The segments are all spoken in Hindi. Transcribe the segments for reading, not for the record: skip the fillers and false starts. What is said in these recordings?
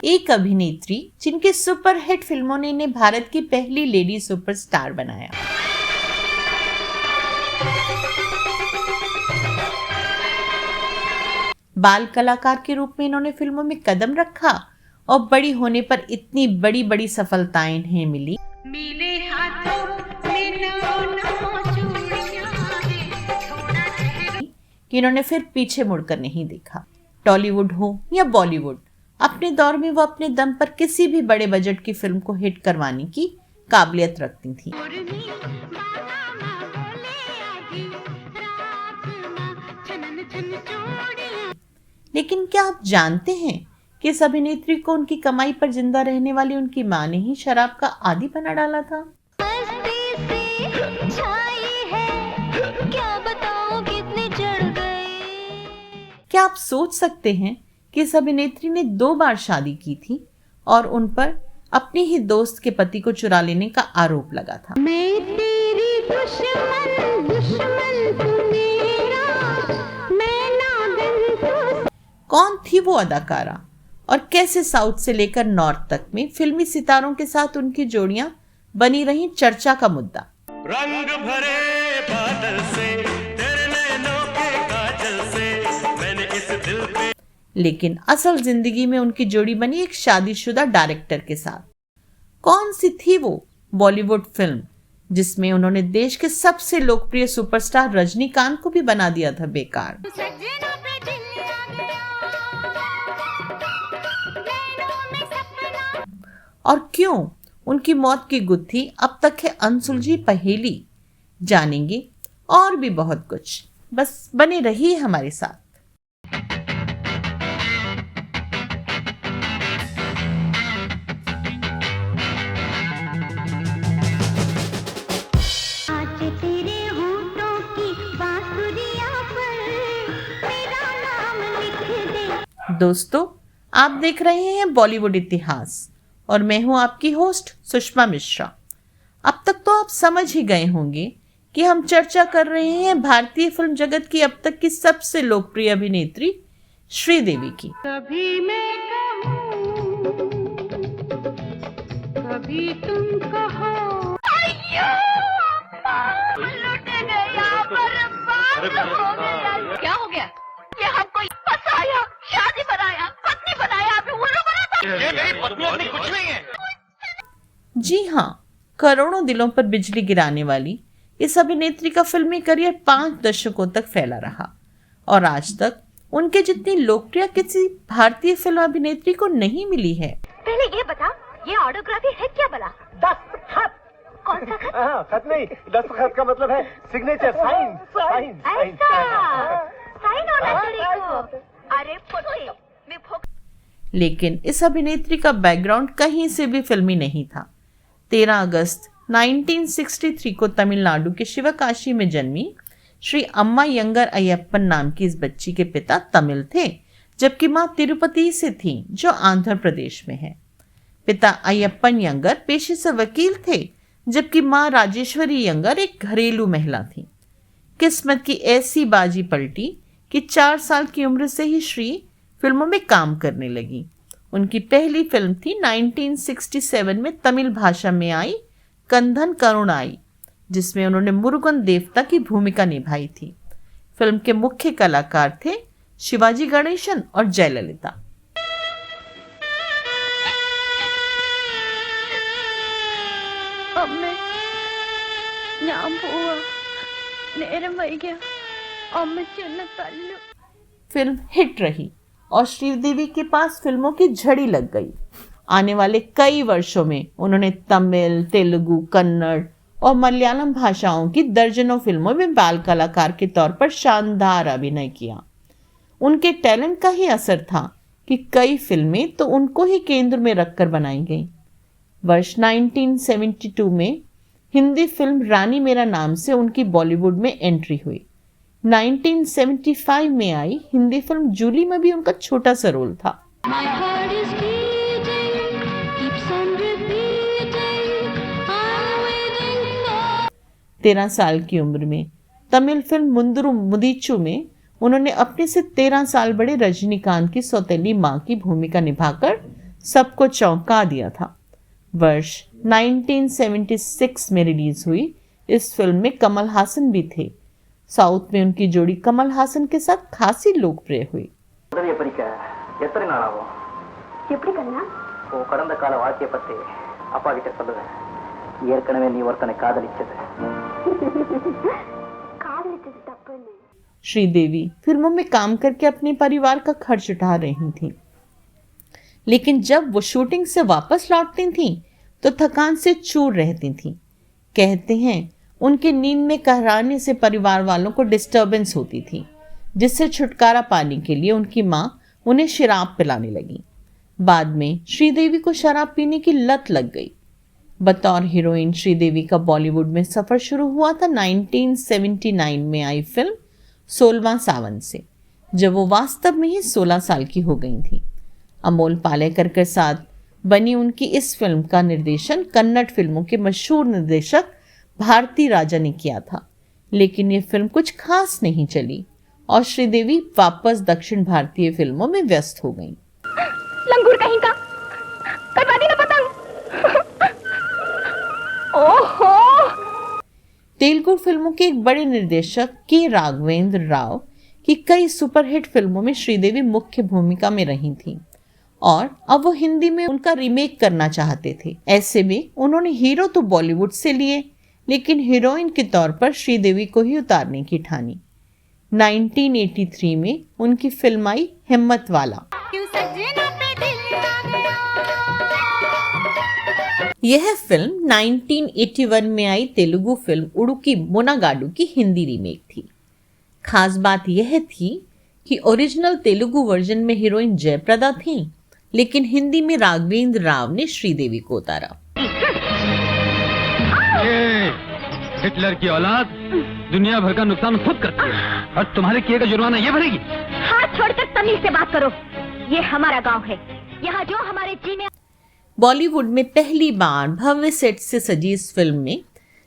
एक अभिनेत्री जिनकी सुपरहिट फिल्मों ने इन्हें भारत की पहली लेडी सुपरस्टार बनाया। बाल कलाकार के रूप में इन्होंने फिल्मों में कदम रखा और बड़ी होने पर इतनी बड़ी बड़ी सफलताएं इन्हें मिली कि इन्होंने फिर पीछे मुड़कर नहीं देखा। टॉलीवुड हो या बॉलीवुड, अपने दौर में वो अपने दम पर किसी भी बड़े बजट की फिल्म को हिट करवाने की काबिलियत रखती थी। लेकिन क्या आप जानते हैं कि इस अभिनेत्री को उनकी कमाई पर जिंदा रहने वाली उनकी मां ने ही शराब का आदी बना डाला था। क्या आप सोच सकते हैं कि इस अभिनेत्री ने 2 बार शादी की थी और उन पर अपने ही दोस्त के पति को चुरा लेने का आरोप लगा था। मैं तेरी दुश्मन, दुश्मन तू मेरा, मैं नागिन तू। कौन थी वो अदाकारा और कैसे साउथ से लेकर नॉर्थ तक में फिल्मी सितारों के साथ उनकी जोड़ियां बनी रही चर्चा का मुद्दा। रंग भरे बादल से, तेरे नैनों के काजल से, मैंने इस दिल पे। लेकिन असल जिंदगी में उनकी जोड़ी बनी एक शादीशुदा डायरेक्टर के साथ। कौन सी थी वो बॉलीवुड फिल्म जिसमें उन्होंने देश के सबसे लोकप्रिय सुपरस्टार रजनीकांत को भी बना दिया था बेकार। और क्यों उनकी मौत की गुत्थी अब तक है अनसुलझी पहेली। जानेंगे और भी बहुत कुछ, बस बने रहिए हमारे साथ। दोस्तों, आप देख रहे हैं बॉलीवुड इतिहास और मैं हूं आपकी होस्ट सुषमा मिश्रा। अब तक तो आप समझ ही गए होंगे कि हम चर्चा कर रहे हैं भारतीय फिल्म जगत की अब तक की सबसे लोकप्रिय अभिनेत्री श्रीदेवी की। कभी मैं कहूं, कभी तुम कहो, क्या हो गया? ये हमको फंसाया, शादी बनाया, पत्नी बनाया, अभी उल्लू बनाता। ये मेरी पत्नी अपनी कुछ नहीं है। जी हाँ, करोड़ों दिलों पर बिजली गिराने वाली इस अभिनेत्री का फिल्मी करियर 5 दशकों तक फैला रहा और आज तक उनके जितनी लोकप्रिय किसी भारतीय फिल्म अभिनेत्री को नहीं मिली है। पहले ये बता, ये ऑटोग्राफी है क्या भला? 10 खत। कौन सा खत? खत नहीं, 10 खत का मतलब है सिग्नेचर, साइन, साइन, साइन होना चाहिए। अरे फुटे, मैं भूख। लेकिन इस अभिनेत्री का बैकग्राउंड कहीं से भी फिल्मी नहीं था। 13 अगस्त 1963 को तमिलनाडु के शिवकाशी में जन्मी श्री अम्मा यंगर अयप्पन नाम की इस बच्ची के पिता तमिल थे, जबकि मां तिरुपति से थी जो आंध्र प्रदेश में है। पिता अयप्पन यंगर पेशे से वकील थे, जबकि मां राजेश्वरी यंगर एक घरेलू महिला थी। किस्मत की ऐसी बाजी पलटी कि 4 साल की उम्र से ही श्री फिल्मों में काम करने लगी। उनकी पहली फिल्म थी 1967 में तमिल भाषा में आई कंधन करुणाई, जिसमें उन्होंने मुरुगन देवता की भूमिका निभाई थी। फिल्म के मुख्य कलाकार थे शिवाजी गणेशन और जयललिता। फिल्म हिट रही और श्रीदेवी के पास फिल्मों की झड़ी लग गई। आने वाले कई वर्षों में उन्होंने तमिल, तेलुगु, कन्नड़ और मलयालम भाषाओं की दर्जनों फिल्मों में बाल कलाकार के तौर पर शानदार अभिनय किया। उनके टैलेंट का ही असर था कि कई फिल्में तो उनको ही केंद्र में रखकर बनाई गईं। वर्ष 1972 में हिंदी फिल्म रानी मेरा नाम से उनकी बॉलीवुड में एंट्री हुई। 1975 में आई हिंदी फिल्म जूली में भी उनका छोटा सा रोल था। 13 साल की उम्र में तमिल फिल्म मुंदुरु मुदीचू में उन्होंने अपने से 13 साल बड़े रजनीकांत की सौतेली मां की भूमिका निभाकर सबको चौंका दिया था। वर्ष 1976 में रिलीज हुई इस फिल्म में कमल हासन भी थे। साउथ में उनकी जोड़ी कमल हासन के साथ खासी लोकप्रिय हुई। கடந்த கால வாழ்க்கையை பத்தி அப்பா கிட்ட சொல்லுங்க. ஏற்கனவே நீ ஒருத்தனை காதலிச்சது तप्पू नहीं। श्रीदेवी फिल्मों में काम करके अपने परिवार का खर्च उठा रही थीं, लेकिन जब वो शूटिंग से वापस लौटती थीं तो थकान से चूर रहती थीं। कहते हैं उनके नींद में कहराने से परिवार वालों को डिस्टर्बेंस होती थी, जिससे छुटकारा पाने के लिए उनकी माँ उन्हें शराब पिलाने लगी। बाद में श्रीदेवी को शराब पीने की लत लग गई। बतौर हीरोइन श्रीदेवी का बॉलीवुड में सफर शुरू हुआ था 1979 में आई फिल्म 16वां सावन से, जब वो वास्तव में ही 16 साल की हो गई थी। अमोल पालेकर के साथ बनी उनकी इस फिल्म का निर्देशन कन्नड़ फिल्मों के मशहूर निर्देशक भारती राजा ने किया था, लेकिन ये फिल्म कुछ खास नहीं चली और श्रीदेवी वापस दक्षिण भारतीय फिल्मों में व्यस्त हो गईं। लंगूर कहीं का बर्बादी ना पतंग। ओहो। तेलुगु फिल्मों के एक बड़े निर्देशक के राघवेंद्र राव की कई सुपरहिट फिल्मों में श्रीदेवी मुख्य भूमिका में रही थीं और अब वो हिंदी में उनका रीमेक करना चाहते थे। ऐसे में उन्होंने हीरो तो बॉलीवुड से लिए, लेकिन हीरोइन के तौर पर श्रीदेवी को ही उतारने की ठानी। 1983 में उनकी फिल्म आई हिम्मत वाला। यह फिल्म 1981 में आई तेलुगु फिल्म उडुकी मुनागाडु की हिंदी रीमेक थी। खास बात यह थी कि ओरिजिनल तेलुगु वर्जन में हीरोइन जयप्रदा थी, लेकिन हिंदी में राघवेंद्र राव ने श्रीदेवी को उतारा। हिटलर की औलाद दुनिया भर का नुकसान खुद करती है और तुम्हारे किए का जुर्माना ये भरेगी। हाथ छोड़कर तमीज से बात करो, ये हमारा गांव है, यहाँ जो हमारे जीने। बॉलीवुड में पहली बार भव्य सेट से सजी इस फिल्म में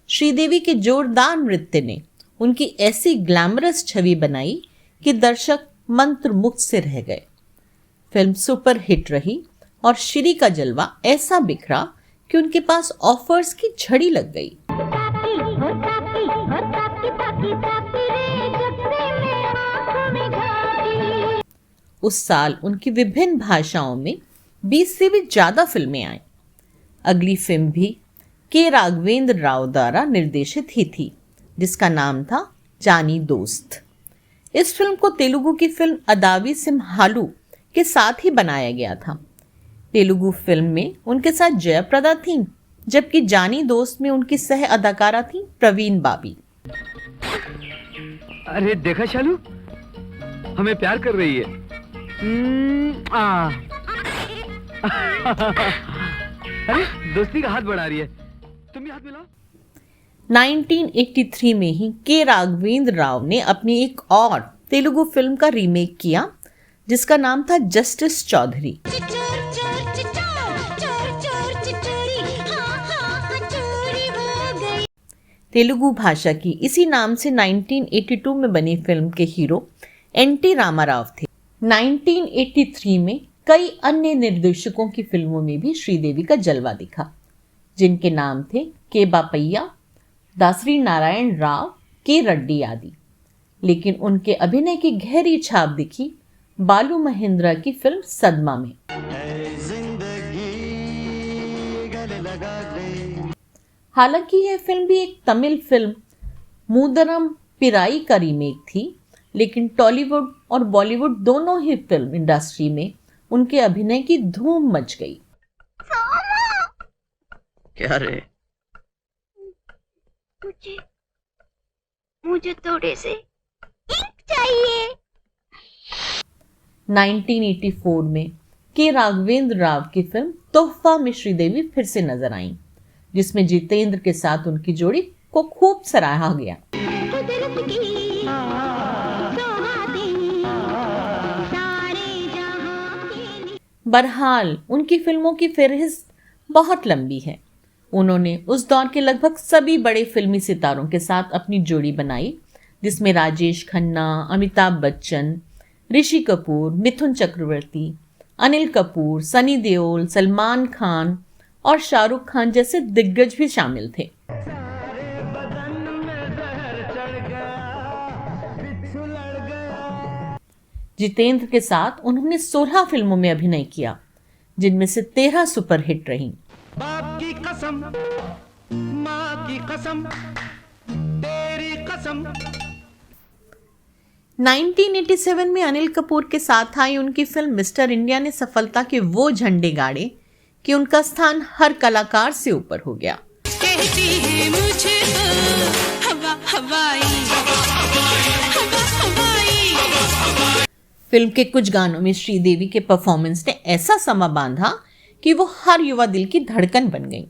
श्रीदेवी के जोरदार नृत्य ने उनकी ऐसी ग्लैमरस छवि बनाई कि दर्शक मंत्रमुग्ध से रह गए। फिल्म सुपर हिट रही और श्री का जलवा ऐसा बिखरा कि उनके पास ऑफर्स की झड़ी लग गई। उस साल उनकी विभिन्न भाषाओं में 20 से भी ज्यादा फिल्में आईं। अगली फिल्म भी के राघवेंद्र राव द्वारा निर्देशित ही थी, जिसका नाम था जानी दोस्त। इस फिल्म को तेलुगु की फिल्म अदावी सिम्हालू के साथ ही बनाया गया था। तेलुगु फिल्म में उनके साथ जयप्रदा थी, जबकि जानी दोस्त में उनकी सह अदाकारा थी प्रवीण बाबी। अरे देखा शालू, हमें प्यार कर रही है। अरे दोस्ती का हाथ बढ़ा रही है, तुम भी हाथ मिलाओ। 1983 में ही के राघवेंद्र राव ने अपनी एक और तेलुगु फिल्म का रीमेक किया, जिसका नाम था जस्टिस चौधरी। तेलुगु भाषा की इसी नाम से 1982 में बनी फिल्म के हीरो एन.टी. रामाराव थे। 1983 में कई अन्य निर्देशकों की फिल्मों में भी श्रीदेवी का जलवा दिखा, जिनके नाम थे के बापैया, दासरी नारायण राव, के रेड्डी आदि। लेकिन उनके अभिनय की गहरी छाप दिखी बालू महेंद्रा की फिल्म सदमा में। हालांकि यह फिल्म भी एक तमिल फिल्म मूदरम पिराई का रीमेक थी, लेकिन टॉलीवुड और बॉलीवुड दोनों ही फिल्म इंडस्ट्री में उनके अभिनय की धूम मच गई। क्या रे? मुझे थोड़े से इंक चाहिए। 1984 में के राघवेंद्र राव की फिल्म तोहफा में श्रीदेवी फिर से नजर आईं, जिसमें जितेंद्र के साथ उनकी जोड़ी को खूब सराहा गया। बहरहाल उनकी फिल्मों की फहरिस्त बहुत लंबी है। उन्होंने उस दौर के लगभग सभी बड़े फिल्मी सितारों के साथ अपनी जोड़ी बनाई, जिसमें राजेश खन्ना, अमिताभ बच्चन, ऋषि कपूर, मिथुन चक्रवर्ती, अनिल कपूर, सनी देओल, सलमान खान और शाहरुख खान जैसे दिग्गज भी शामिल थे। जितेंद्र के साथ उन्होंने 16 फिल्मों में अभिनय किया, जिनमें से 13 सुपरहिट रहीं। बाप की कसम, माँ की कसम, तेरी कसम। 1987 में अनिल कपूर के साथ आई उनकी फिल्म मिस्टर इंडिया ने सफलता के वो झंडे गाड़े कि उनका स्थान हर कलाकार से ऊपर हो गया। कहती है मुझे हवा हवाई, हवा हवाई। फिल्म के कुछ गानों में श्रीदेवी के परफॉर्मेंस ने ऐसा समा बांधा कि वो हर युवा दिल की धड़कन बन गई।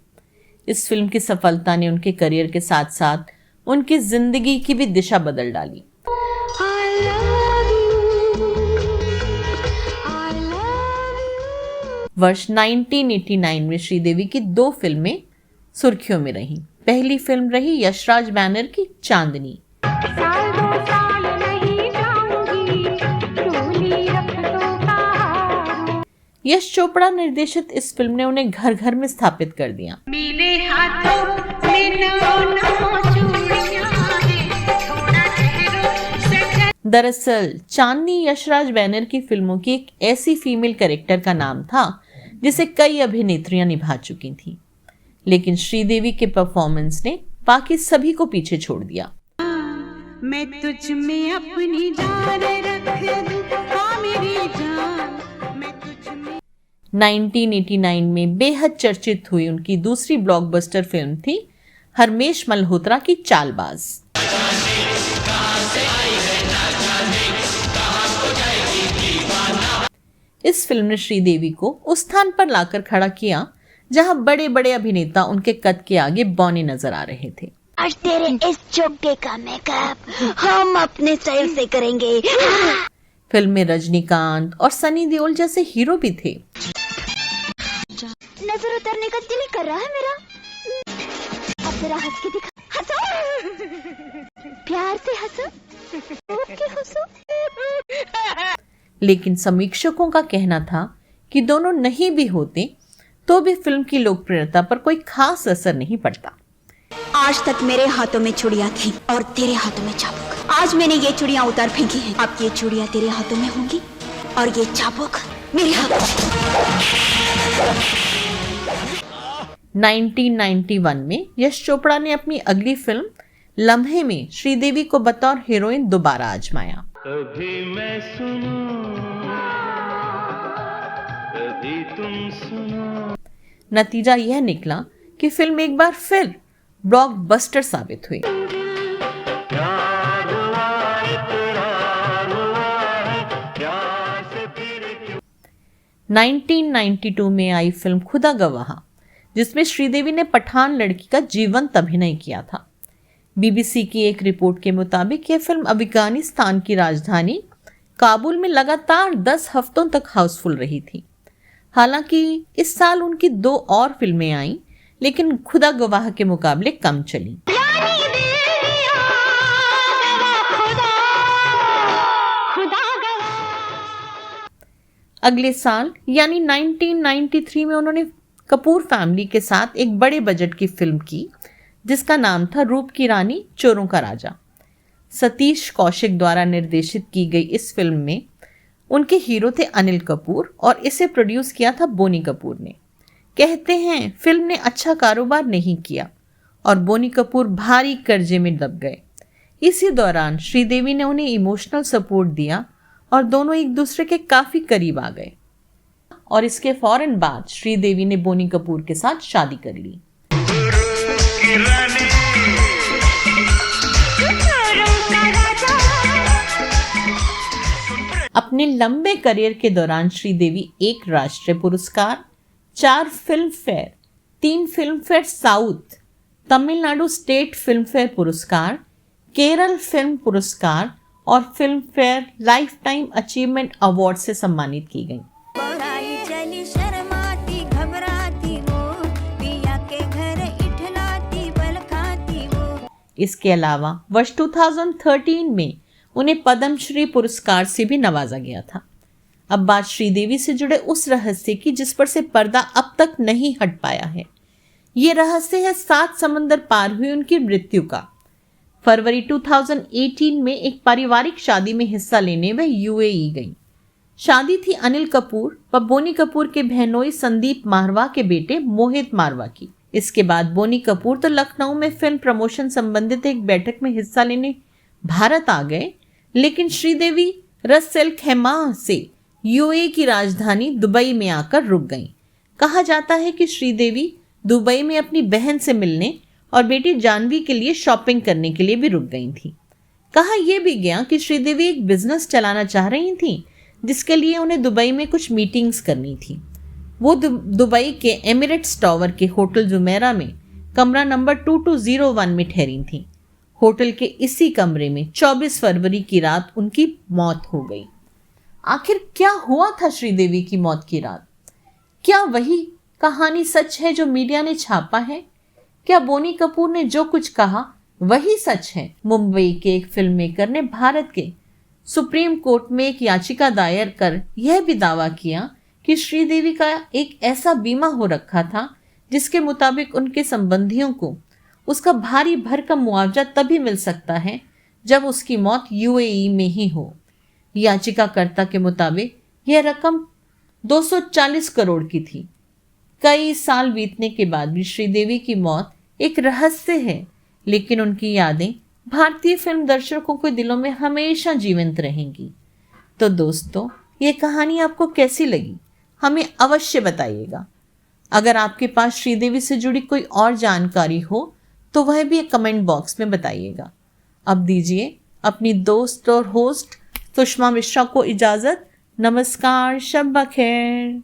इस फिल्म की सफलता ने उनके करियर के साथ साथ उनकी जिंदगी की भी दिशा बदल डाली। वर्ष 1989 में श्रीदेवी की 2 फिल्में सुर्खियों में रहीं। पहली फिल्म रही यशराज बैनर की चांदनी। यश चोपड़ा निर्देशित इस फिल्म ने उन्हें घर घर में स्थापित कर दिया। मेरे हाथों में नौ चूड़ियां हैं, थोड़ा ठहरो सजन। दरअसल चांदनी यशराज बैनर की फिल्मों की एक ऐसी फीमेल कैरेक्टर का नाम था जिसे कई अभिनेत्रियां निभा चुकी थीं, लेकिन श्रीदेवी के परफॉर्मेंस ने बाकी सभी को पीछे छोड़ दिया। मैं तुझ में अपनी जान रख दूं, हाँ मेरी जान, मैं तुझ में। 1989 में बेहद चर्चित हुई उनकी दूसरी ब्लॉकबस्टर फिल्म थी हरमेश मल्होत्रा की चालबाज। इस फिल्म ने श्रीदेवी को उस स्थान पर लाकर खड़ा किया जहां बड़े बड़े अभिनेता उनके कद के आगे बौने नजर आ रहे थे। आज तेरे इस चुग्गे का मेकअप हम अपने स्टाइल से करेंगे। फिल्म में रजनीकांत और सनी देओल जैसे हीरो भी थे। नजर उतरने का दिल कर रहा है मेरा। अब जरा हंस के दिखा, हंसो, प्यार से हंसो, ओके हंसो। लेकिन समीक्षकों का कहना था कि दोनों नहीं भी होते तो भी फिल्म की लोकप्रियता पर कोई खास असर नहीं पड़ता। आज तक मेरे हाथों में चूड़ियां थी और तेरे हाथों में चाबुक। आज मैंने ये चूड़ियां उतार फेंकी हैं। अब ये चूड़ियां तेरे हाथों में होंगी और ये चाबुक मेरे हाथों में। 1991 में यश चोपड़ा ने अपनी अगली फिल्म लम्हे में श्रीदेवी को बतौर हीरोइन दोबारा आजमाया। कभी मैं सुनूं, कभी तुम सुनो। नतीजा यह निकला कि फिल्म एक बार फिर ब्लॉकबस्टर साबित हुई। 1992 में आई फिल्म खुदा गवाह, जिसमें श्रीदेवी ने पठान लड़की का जीवंत अभिनय किया था। बीबीसी की एक रिपोर्ट के मुताबिक यह फिल्म अफगानिस्तान की राजधानी काबुल में लगातार 10 हफ्तों तक हाउसफुल रही थी। हालांकि इस साल उनकी 2 और फिल्में आईं, लेकिन खुदा गवाह के मुकाबले कम चली। अगले साल यानी 1993 में उन्होंने कपूर फैमिली के साथ एक बड़े बजट की फिल्म की जिसका नाम था रूप की रानी चोरों का राजा। सतीश कौशिक द्वारा निर्देशित की गई इस फिल्म में उनके हीरो थे अनिल कपूर और इसे प्रोड्यूस किया था बोनी कपूर ने। कहते हैं फिल्म ने अच्छा कारोबार नहीं किया और बोनी कपूर भारी कर्जे में दब गए। इसी दौरान श्रीदेवी ने उन्हें इमोशनल सपोर्ट दिया और दोनों एक दूसरे के काफी करीब आ गए और इसके फौरन बाद श्रीदेवी ने बोनी कपूर के साथ शादी कर ली। अपने लंबे करियर के दौरान श्रीदेवी 1 राष्ट्रीय पुरस्कार, 4 film fair, 3 film fair south, Tamil Nadu state film fair पुरस्कार, केरल फिल्म पुरस्कार और film fair life time achievement award से सम्मानित की गई। इसके अलावा वर्ष 2013 में उन्हें पद्मश्री पुरस्कार से भी नवाजा गया था। अब बात श्रीदेवी से जुड़े उस रहस्य की जिस पर से पर्दा अब तक नहीं हट पाया है। ये रहस्य है 7 समंदर पार हुई उनकी मृत्यु का। फरवरी 2018 में एक पारिवारिक शादी में हिस्सा लेने वह यूएई गई। शादी थी अनिल कपूर व बोनी कपूर के बहनोई संदीप मारवा के बेटे मोहित मारवा की। इसके बाद बोनी कपूर तो लखनऊ में फिल्म प्रमोशन संबंधित एक बैठक में हिस्सा लेने भारत आ गए, लेकिन श्रीदेवी रसेल खेमा से यूएई की राजधानी दुबई में आकर रुक गईं। कहा जाता है कि श्रीदेवी दुबई में अपनी बहन से मिलने और बेटी जानवी के लिए शॉपिंग करने के लिए भी रुक गई थी। कहा यह भी गया कि श्रीदेवी एक बिजनेस चलाना चाह रही थी, जिसके लिए उन्हें दुबई में कुछ मीटिंग्स करनी थी। वो दुबई के एमिरेट्स टावर के होटल जुमेरा में कमरा नंबर 2201 में ठहरी थी। होटल के इसी कमरे में 24 फरवरी की रात उनकी मौत हो गई। आखिर क्या हुआ था श्रीदेवी की मौत की रात? क्या वही कहानी सच है जो मीडिया ने छापा है? क्या बोनी कपूर ने जो कुछ कहा वही सच है? मुंबई के एक फिल्म मेकर ने भारत के सुप्रीम कोर्ट में एक याचिका दायर कर यह भी दावा किया कि श्रीदेवी का एक ऐसा बीमा हो रखा था जिसके मुताबिक उनके संबंधियों को उसका भारी भरकम मुआवजा तभी मिल सकता है जब उसकी मौत यूएई में ही हो। याचिकाकर्ता के मुताबिक यह रकम 240 करोड़ की थी। कई साल बीतने के बाद भी श्रीदेवी की मौत एक रहस्य है, लेकिन उनकी यादें भारतीय फिल्म दर्शकों के दिलों में हमेशा जीवंत रहेंगी। तो दोस्तों, ये कहानी आपको कैसी लगी हमें अवश्य बताइएगा। अगर आपके पास श्रीदेवी से जुड़ी कोई और जानकारी हो तो वह भी कमेंट बॉक्स में बताइएगा। अब दीजिए अपनी दोस्त और होस्ट सुषमा मिश्रा को इजाज़त। नमस्कार, शब बखैर।